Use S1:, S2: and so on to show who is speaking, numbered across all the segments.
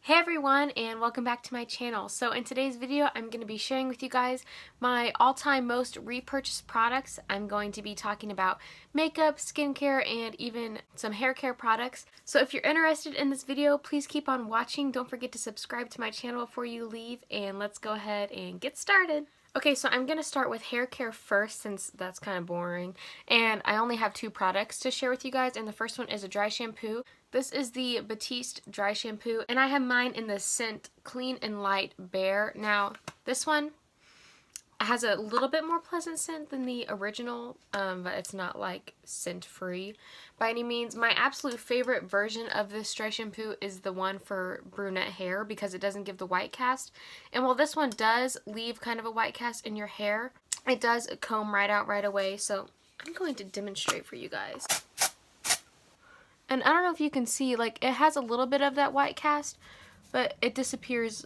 S1: Hey everyone, and welcome back to my channel. So in today's video I'm going to be sharing with you guys my all-time most repurchased products. I'm going to be talking about makeup, skincare, and even some hair care products. So if you're interested in this video, please keep on watching. Don't forget to subscribe to my channel before you leave, and let's go ahead and get started. Okay, so I'm going to start with hair care first since that's kind of boring, and I only have two products to share with you guys, and the first one is a dry shampoo. This is the Batiste Dry Shampoo, and I have mine in the scent Clean and Light Bear. Now, this one has a little bit more pleasant scent than the original, but it's not like scent-free by any means. My absolute favorite version of this dry shampoo is the one for brunette hair because it doesn't give the white cast. And while this one does leave kind of a white cast in your hair, it does comb right out right away. So I'm going to demonstrate for you guys. And I don't know if you can see, like, it has a little bit of that white cast, but it disappears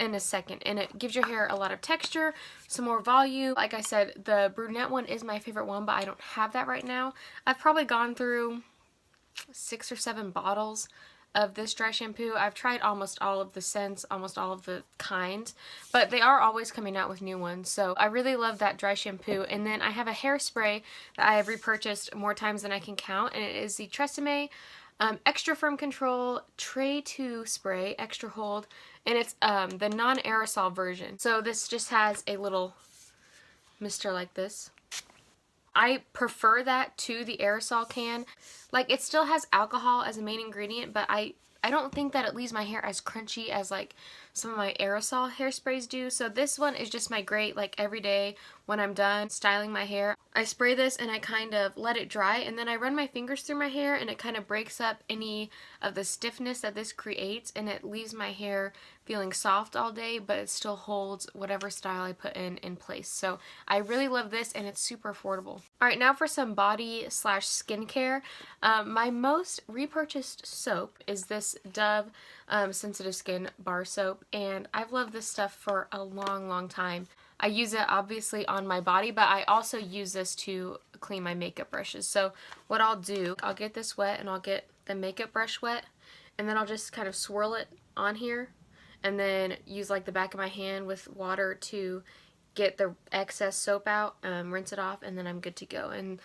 S1: in a second, and it gives your hair a lot of texture, some more volume. Like I said, the brunette one is my favorite one, but I don't have that right now. I've probably gone through 6 or 7 bottles of this dry shampoo. I've tried almost all of the scents, almost all of the kinds, but they are always coming out with new ones. So I really love that dry shampoo. And then I have a hairspray that I have repurchased more times than I can count, and it is the Tresemme Extra Firm Control Tray 2 Spray, Extra Hold, and it's the non-aerosol version. So this just has a little mister like this. I prefer that to the aerosol can. Like, it still has alcohol as a main ingredient, but I don't think that it leaves my hair as crunchy as like some of my aerosol hairsprays do. So this one is just my great, like, every day when I'm done styling my hair. I spray this and I kind of let it dry, and then I run my fingers through my hair, and it kind of breaks up any of the stiffness that this creates, and it leaves my hair feeling soft all day, but it still holds whatever style I put in place. So I really love this, and it's super affordable. Alright, now for some body / skincare. My most repurchased soap is this Dove Sensitive Skin Bar Soap, and I've loved this stuff for a long time. I use it obviously on my body, but I also use this to clean my makeup brushes. So what I'll do, I'll get this wet and I'll get the makeup brush wet, and then I'll just kind of swirl it on here and then use like the back of my hand with water to get the excess soap out, rinse it off, and then I'm good to go. And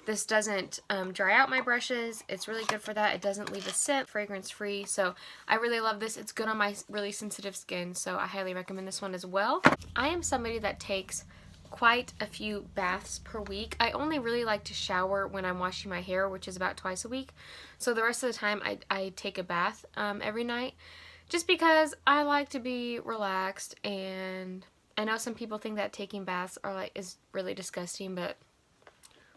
S1: this doesn't dry out my brushes. It's really good for that. It doesn't leave a scent, fragrance free. So I really love this. It's good on my really sensitive skin, so I highly recommend this one as well. I am somebody that takes quite a few baths per week. I only really like to shower when I'm washing my hair, which is about twice a week. So the rest of the time I take a bath every night, just because I like to be relaxed. And I know some people think that taking baths is really disgusting, but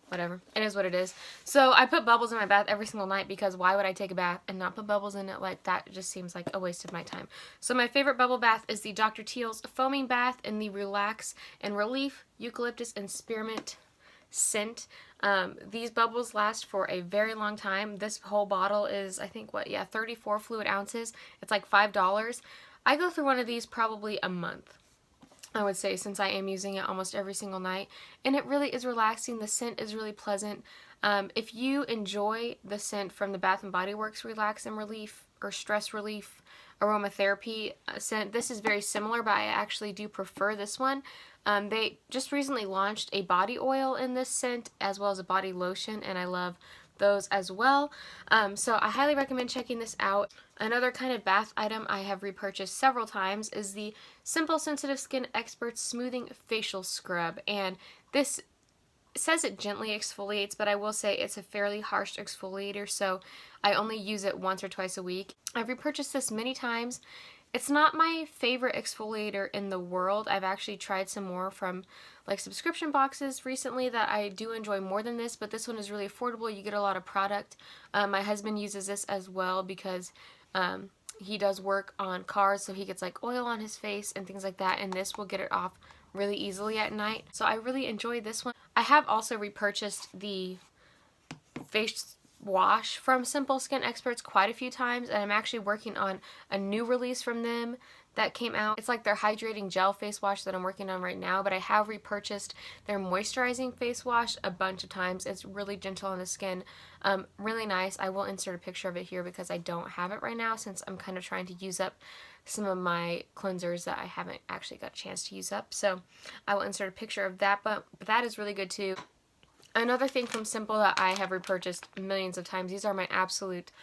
S1: whatever. It is what it is. So I put bubbles in my bath every single night, because why would I take a bath and not put bubbles in it? Like, that just seems like a waste of my time. So my favorite bubble bath is the Dr. Teals Foaming Bath in the Relax and Relief Eucalyptus and Spearmint scent. These bubbles last for a very long time. This whole bottle is, I think, 34 fluid ounces. It's like $5. I go through one of these probably a month, I would say, since I am using it almost every single night, and it really is relaxing. The scent is really pleasant. If you enjoy the scent from the Bath & Body Works Relax and Relief or Stress Relief Aromatherapy scent, this is very similar, but I actually do prefer this one. They just recently launched a body oil in this scent as well as a body lotion, and I love those as well. So I highly recommend checking this out. Another kind of bath item I have repurchased several times is the Simple Sensitive Skin Experts Smoothing Facial Scrub, and this says it gently exfoliates, but I will say it's a fairly harsh exfoliator, so I only use it once or twice a week. I've repurchased this many times. It's not my favorite exfoliator in the world. I've actually tried some more from like subscription boxes recently that I do enjoy more than this, but this one is really affordable. You get a lot of product. My husband uses this as well because he does work on cars, so he gets like oil on his face and things like that, and this will get it off really easily at night. So I really enjoy this one. I have also repurchased the face wash from Simple Skin Experts quite a few times, and I'm actually working on a new release from them that came out. It's like their hydrating gel face wash that I'm working on right now, but I have repurchased their moisturizing face wash a bunch of times. It's really gentle on the skin, really nice. I will insert a picture of it here because I don't have it right now since I'm kind of trying to use up some of my cleansers that I haven't actually got a chance to use up. So I will insert a picture of that, but that is really good too. Another thing from Simple that I have repurchased millions of times, these are my absolute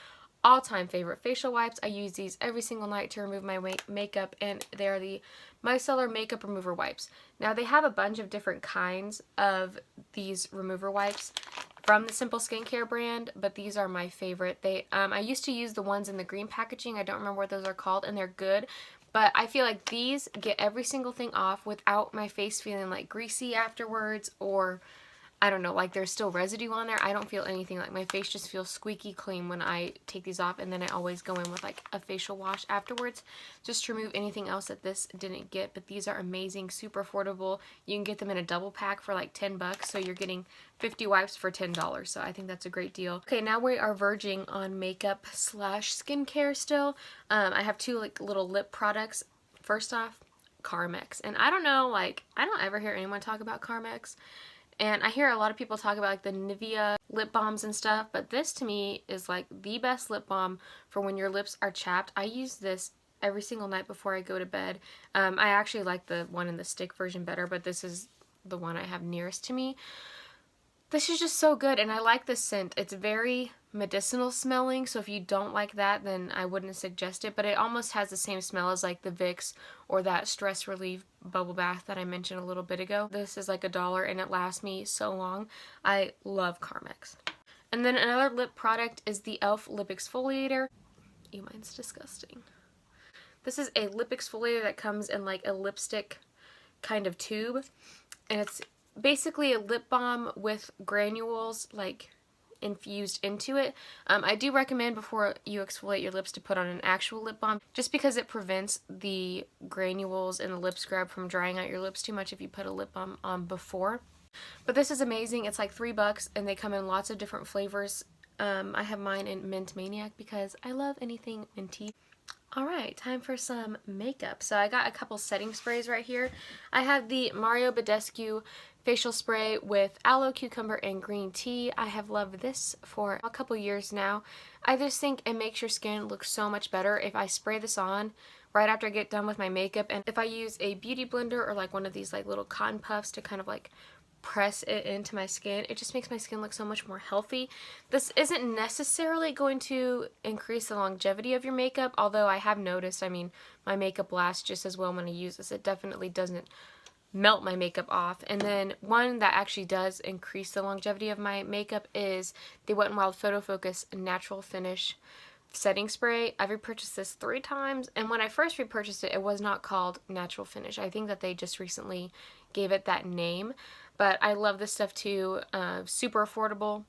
S1: all-time favorite facial wipes. I use these every single night to remove my makeup, and they are the Micellar Makeup Remover Wipes. Now, they have a bunch of different kinds of these remover wipes from the Simple Skincare brand, but these are my favorite. I used to use the ones in the green packaging. I don't remember what those are called, and they're good. But I feel like these get every single thing off without my face feeling like greasy afterwards, or I don't know, like there's still residue on there. I don't feel anything. Like my face just feels squeaky clean when I take these off, and then I always go in with like a facial wash afterwards just to remove anything else that this didn't get. But these are amazing, super affordable. You can get them in a double pack for like 10 bucks, so you're getting 50 wipes for $10. So I think that's a great deal. Okay, now we are verging on makeup slash skincare still. I have two like little lip products. First off, Carmex. And I don't know, like I don't ever hear anyone talk about Carmex. And I hear a lot of people talk about like the Nivea lip balms and stuff, but this to me is like the best lip balm for when your lips are chapped. I use this every single night before I go to bed. I actually like the one in the stick version better, but this is the one I have nearest to me. This is just so good, and I like this scent. It's very medicinal smelling, so if you don't like that, then I wouldn't suggest it, but it almost has the same smell as like the Vicks or that Stress Relief bubble bath that I mentioned a little bit ago. This is like $1 and it lasts me so long. I love Carmex. And then another lip product is the E.L.F. Lip Exfoliator. Ew, mine's disgusting. This is a lip exfoliator that comes in like a lipstick kind of tube, and it's basically a lip balm with granules like infused into it. I do recommend before you exfoliate your lips to put on an actual lip balm, just because it prevents the granules in the lip scrub from drying out your lips too much if you put a lip balm on before. But this is amazing. It's like $3 and they come in lots of different flavors. I have mine in Mint Maniac because I love anything minty. Alright, time for some makeup. So I got a couple setting sprays right here. I have the Mario Badescu facial spray with aloe, cucumber, and green tea. I have loved this for a couple years now. I just think it makes your skin look so much better if I spray this on right after I get done with my makeup, and if I use a beauty blender or like one of these like little cotton puffs to kind of like press it into my skin, it just makes my skin look so much more healthy. This isn't necessarily going to increase the longevity of your makeup, although I have noticed, I mean, my makeup lasts just as well when I use this. It definitely doesn't melt my makeup off. And then one that actually does increase the longevity of my makeup is the Wet n Wild Photofocus Natural Finish setting spray. I've repurchased this 3 times, and when I first repurchased it, it was not called Natural Finish. I think that they just recently gave it that name. But I love this stuff too. Super affordable.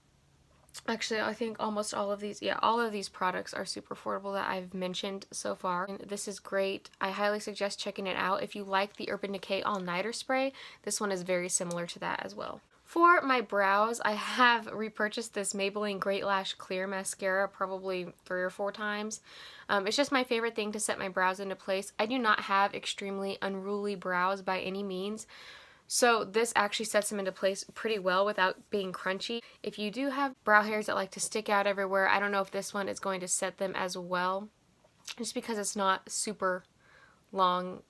S1: Actually, I think almost all of these, yeah, all of these products are super affordable that I've mentioned so far. And this is great. I highly suggest checking it out. If you like the Urban Decay All Nighter Spray, this one is very similar to that as well. For my brows, I have repurchased this Maybelline Great Lash Clear Mascara probably 3 or 4 times. It's just my favorite thing to set my brows into place. I do not have extremely unruly brows by any means, so this actually sets them into place pretty well without being crunchy. If you do have brow hairs that like to stick out everywhere, I don't know if this one is going to set them as well, just because it's not super long.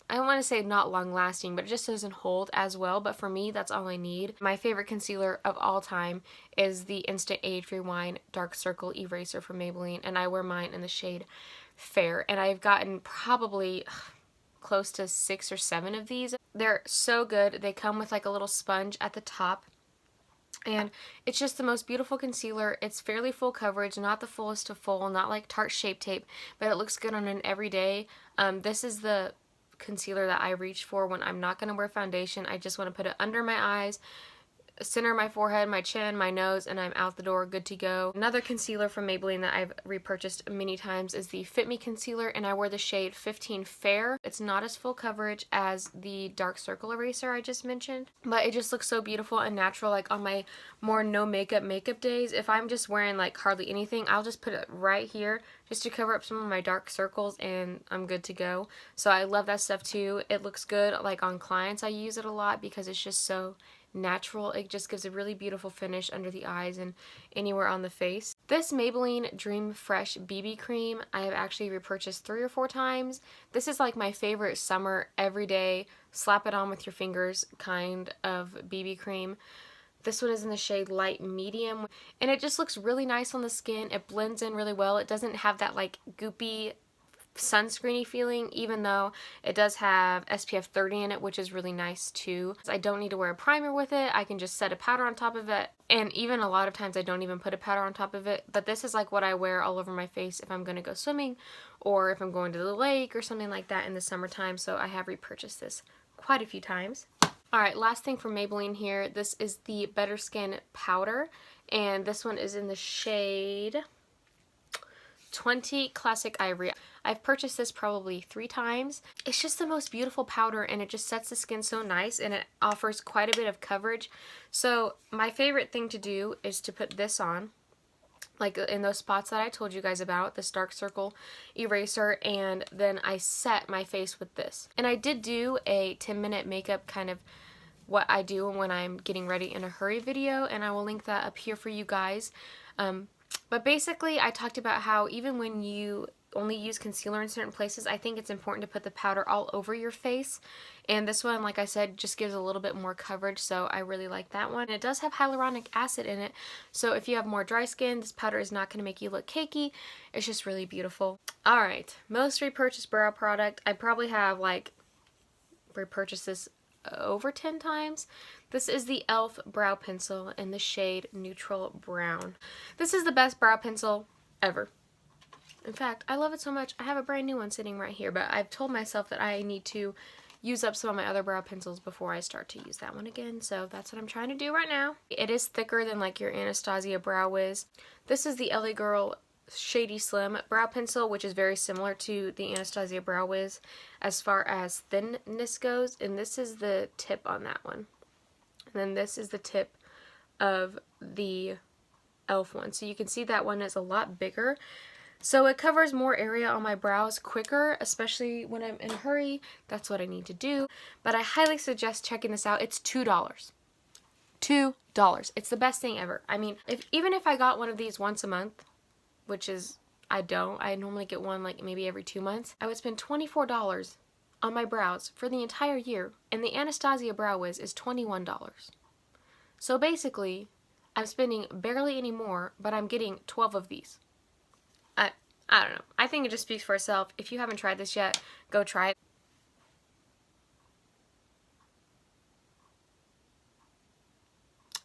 S1: I don't want to say not long lasting, but it just doesn't hold as well. But for me, that's all I need. My favorite concealer of all time is the Instant Age Rewind Dark Circle Eraser from Maybelline, and I wear mine in the shade Fair. And I've gotten probably close to 6 or 7 of these. They're so good. They come with like a little sponge at the top, and it's just the most beautiful concealer. It's fairly full coverage, not the fullest of full, not like Tarte Shape Tape, but it looks good on an everyday. This is the concealer that I reach for when I'm not going to wear foundation. I just want to put it under my eyes, center my forehead, my chin, my nose, and I'm out the door, good to go. Another concealer from Maybelline that I've repurchased many times is the Fit Me Concealer, and I wear the shade 15 Fair. It's not as full coverage as the dark circle eraser I just mentioned, but it just looks so beautiful and natural. Like on my more no makeup days, if I'm just wearing like hardly anything, I'll just put it right here just to cover up some of my dark circles, and I'm good to go. So I love that stuff too. It looks good like on clients. I use it a lot because it's just so natural. It just gives a really beautiful finish under the eyes and anywhere on the face. This Maybelline Dream Fresh BB cream I have actually repurchased 3 or 4 times. This is like my favorite summer everyday slap it on with your fingers kind of BB cream. This one is in the shade light medium, and it just looks really nice on the skin. It blends in really well. It doesn't have that like goopy sunscreeny feeling, even though it does have SPF 30 in it, which is really nice too. I don't need to wear a primer with it. I can just set a powder on top of it, and even a lot of times I don't even put a powder on top of it, but this is like what I wear all over my face if I'm going to go swimming or if I'm going to the lake or something like that in the summertime. So I have repurchased this quite a few times. Alright, last thing from Maybelline here. This is the Better Skin powder, and this one is in the shade 20 Classic Ivory. I've purchased this probably 3 times. It's just the most beautiful powder, and it just sets the skin so nice, and it offers quite a bit of coverage. So my favorite thing to do is to put this on, like in those spots that I told you guys about, this dark circle eraser, and then I set my face with this. And I did do a 10-minute makeup kind of what I do when I'm getting ready in a hurry video, and I will link that up here for you guys. But basically, I talked about how even when you only use concealer in certain places, I think it's important to put the powder all over your face. And this one, like I said, just gives a little bit more coverage, so I really like that one. It does have hyaluronic acid in it, so if you have more dry skin, this powder is not going to make you look cakey. It's just really beautiful. Alright, most repurchased brow product. I probably have like repurchased this over 10 times. This is the E.L.F. brow pencil in the shade Neutral Brown. This is the best brow pencil ever. In fact, I love it so much. I have a brand new one sitting right here, but I've told myself that I need to use up some of my other brow pencils before I start to use that one again, so that's what I'm trying to do right now. It is thicker than like your Anastasia Brow Wiz. This is the LA Girl Shady Slim brow pencil, which is very similar to the Anastasia Brow Wiz as far as thinness goes, and this is the tip on that one. And then this is the tip of the E.L.F. one. So you can see that one is a lot bigger. So it covers more area on my brows quicker, especially when I'm in a hurry. That's what I need to do. But I highly suggest checking this out. It's $2. $2. It's the best thing ever. I mean, even if I got one of these once a month, which is, I normally get one like maybe every 2 months, I would spend $24 on my brows for the entire year, and the Anastasia Brow Wiz is $21. So basically, I'm spending barely any more, but I'm getting 12 of these. I don't know. I think it just speaks for itself. If you haven't tried this yet, go try it.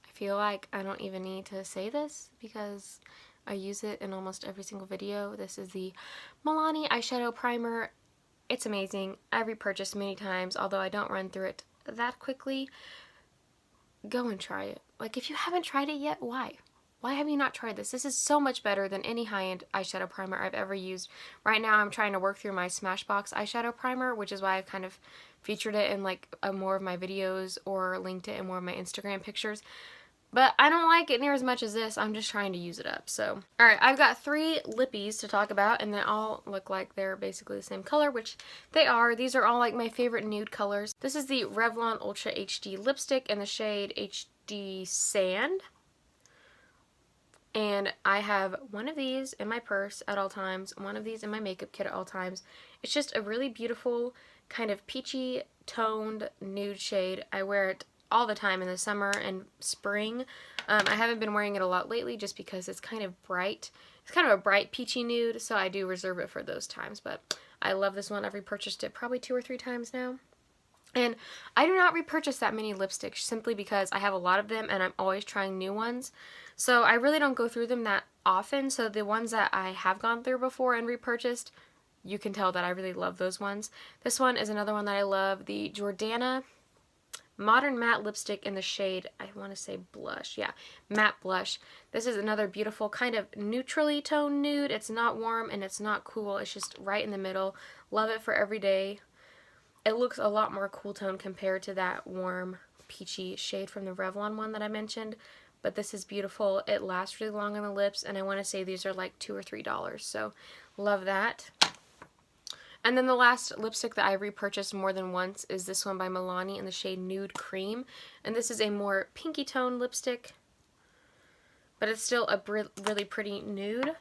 S1: I feel like I don't even need to say this because I use it in almost every single video. This is the Milani eyeshadow primer. It's amazing. I've repurchased many times, although I don't run through it that quickly. Go and try it. Like, if you haven't tried it yet, why? Why have you not tried this? This is so much better than any high-end eyeshadow primer I've ever used. Right now I'm trying to work through my Smashbox eyeshadow primer, which is why I've kind of featured it in like more of my videos or linked it in more of my Instagram pictures. But I don't like it near as much as this. I'm just trying to use it up. So, alright, I've got 3 lippies to talk about, and they all look like they're basically the same color, which they are. These are all like my favorite nude colors. This is the Revlon Ultra HD lipstick in the shade HD Sand. And I have one of these in my purse at all times, one of these in my makeup kit at all times. It's just a really beautiful kind of peachy toned nude shade. I wear it all the time in the summer and spring. I haven't been wearing it a lot lately just because it's kind of bright. It's kind of a bright peachy nude, so I do reserve it for those times. But I love this one. I've repurchased it probably 2 or 3 times now. And I do not repurchase that many lipsticks simply because I have a lot of them and I'm always trying new ones. So I really don't go through them that often. So the ones that I have gone through before and repurchased, you can tell that I really love those ones. This one is another one that I love, the Jordana Modern Matte Lipstick in the shade, I want to say blush. Yeah, matte blush. This is another beautiful kind of neutrally toned nude. It's not warm and it's not cool. It's just right in the middle. Love it for every day. It looks a lot more cool tone compared to that warm peachy shade from the Revlon one that I mentioned. But this is beautiful. It lasts really long on the lips, and I want to say these are like $2 or $3. So love that. And then the last lipstick that I repurchased more than once is this one by Milani in the shade Nude Cream. And this is a more pinky tone lipstick, but it's still a really pretty nude.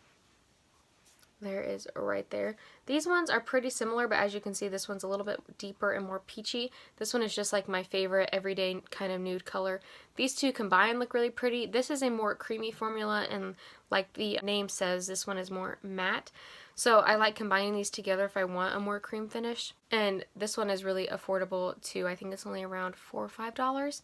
S1: There is right there. These ones are pretty similar, but as you can see, this one's a little bit deeper and more peachy. This one is just like my favorite everyday kind of nude color. These two combined look really pretty. This is a more creamy formula, and like the name says, this one is more matte. So I like combining these together if I want a more cream finish. And this one is really affordable too. I think it's only around $4 or $5.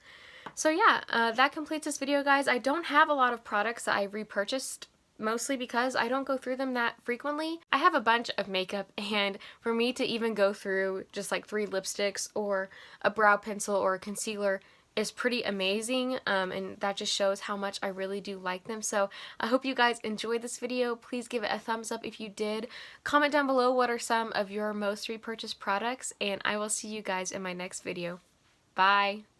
S1: So yeah, that completes this video, guys. I don't have a lot of products that I repurchased, mostly because I don't go through them that frequently. I have a bunch of makeup, and for me to even go through just like 3 lipsticks or a brow pencil or a concealer is pretty amazing, and that just shows how much I really do like them. So I hope you guys enjoyed this video. Please give it a thumbs up if you did. Comment down below what are some of your most repurchased products, and I will see you guys in my next video. Bye!